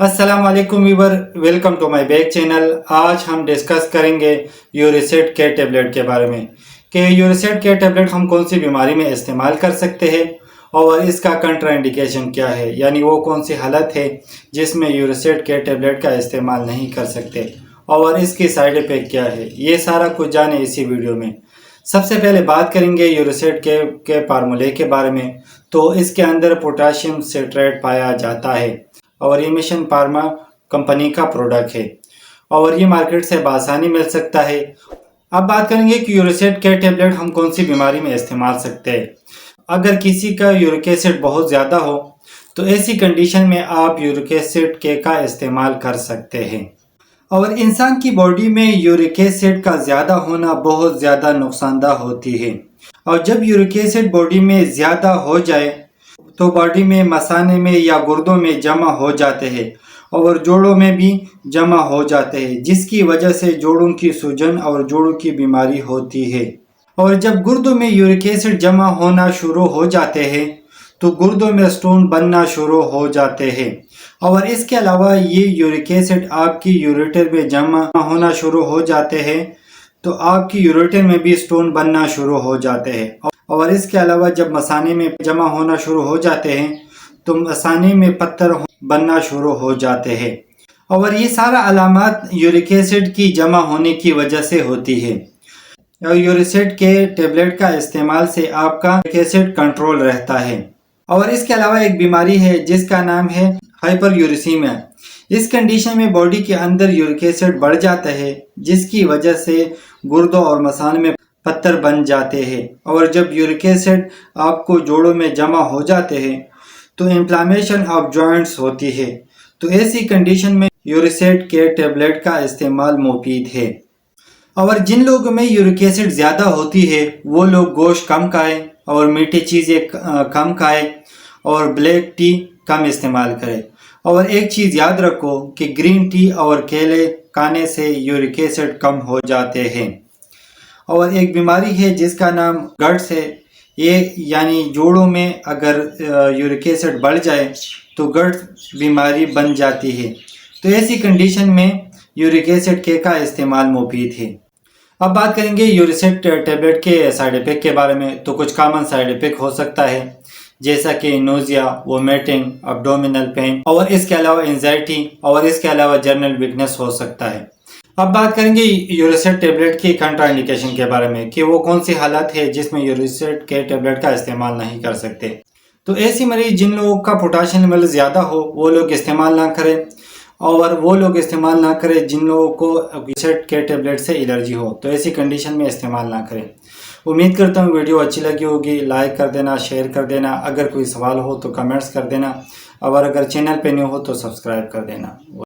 अस्सलाम वालेकुम viewer, welcome to my back channel. आज हम डिस्कस करेंगे यूरिसेट के टैबलेट के बारे में कि यूरिसेट के टैबलेट हम कौन सी बीमारी में इस्तेमाल कर सकते हैं और इसका कंट्रा इंडिकेशन क्या है, यानी वो कौन सी हालत है जिसमें यूरिसेट के टैबलेट का इस्तेमाल नहीं कर सकते और इसकी साइड इफ़ेक्ट क्या है। ये सारा कुछ जाने इसी वीडियो में। सबसे पहले बात करेंगे यूरिसेट के फार्मूले के बारे में। तो इसके अंदर पोटाशियम सिट्रेट पाया जाता है और ये मिशन फार्मा कंपनी का प्रोडक्ट है और ये मार्केट से बआसानी मिल सकता है। अब बात करेंगे कि यूरिसेट के टैबलेट हम कौन सी बीमारी में इस्तेमाल सकते हैं। अगर किसी का यूरिक एसिड बहुत ज़्यादा हो तो ऐसी कंडीशन में आप यूरिक एसिड के का इस्तेमाल कर सकते हैं। और इंसान की बॉडी में यूरिक एसिड का ज़्यादा होना बहुत ज़्यादा नुकसानदा होती है। और जब यूरिक एसिड बॉडी में ज़्यादा हो जाए तो बॉडी में मसाने में या गुर्दों में जमा हो जाते हैं और जोड़ों में भी जमा हो जाते हैं, जिसकी वजह से जोड़ों की सूजन और जोड़ों की बीमारी होती है। और जब गुर्दों में यूरिक एसिड जमा होना शुरू हो जाते हैं तो गुर्दों में स्टोन बनना शुरू हो जाते हैं। और इसके अलावा ये यूरिक एसिड आपकी यूरेटर में जमा होना शुरू हो जाते हैं तो आपकी यूरेटर में भी स्टोन बनना शुरू हो जाते हैं। और इसके अलावा जब मसाने में जमा होना शुरू हो जाते हैं तो मसाने में पत्थर बनना शुरू हो जाते हैं। और ये सारा अलामत यूरिक एसिड की जमा होने की वजह से होती है। और यूरिसेट के टेबलेट का इस्तेमाल से आपका यूरिक एसिड कंट्रोल रहता है। और इसके अलावा एक बीमारी है जिसका नाम है हाइपर यूरिसीमिया। इस कंडीशन में बॉडी के अंदर यूरिक एसिड बढ़ जाता है, जिसकी वजह से गुर्दों और मसान में पत्थर बन जाते हैं। और जब यूरिक एसिड आपको जोड़ों में जमा हो जाते हैं तो इन्फ्लामेशन ऑफ जॉइंट्स होती है। तो ऐसी कंडीशन में यूरिसेट के टेबलेट का इस्तेमाल मुफीद है। और जिन लोगों में यूरिक एसिड ज़्यादा होती है वो लोग गोश्त कम खाएं और मीठी चीज़ें कम खाएं और ब्लैक टी कम इस्तेमाल करें। और एक चीज़ याद रखो कि ग्रीन टी और केले खाने से यूरिक एसिड कम हो जाते हैं। और एक बीमारी है जिसका नाम गट्स है। ये यानी जोड़ों में अगर यूरिक एसिड बढ़ जाए तो गट्स बीमारी बन जाती है। तो ऐसी कंडीशन में यूरिक एसिड के का इस्तेमाल मुफीद है। अब बात करेंगे यूरिसेट टेबलेट के साइड इफ़ेक्ट के बारे में। तो कुछ कॉमन साइड इफ़ेक्ट हो सकता है जैसा कि नोज़िया, वोमिटिंग, एब्डोमिनल पेन और इसके अलावा एंजाइटी और इसके अलावा जनरल वीकनेस हो सकता है। अब बात करेंगे यूरिसेट टेबलेट की कंट्रा इंडिकेशन के बारे में कि वो कौन सी हालत है जिसमें यूरिसेट के टेबलेट का इस्तेमाल नहीं कर सकते। तो ऐसी मरीज जिन लोगों का पोटाशियम लेवल ज़्यादा हो वो लोग इस्तेमाल ना करें, और वो लोग इस्तेमाल ना करें जिन लोगों को यूरिसेट के टेबलेट से एलर्जी हो, तो ऐसी कंडीशन में इस्तेमाल ना करें। उम्मीद करता हूँ वीडियो अच्छी लगी होगी। लाइक कर देना, शेयर कर देना, अगर कोई सवाल हो तो कमेंट्स कर देना, और अगर चैनल पे न्यू हो तो सब्सक्राइब कर देना।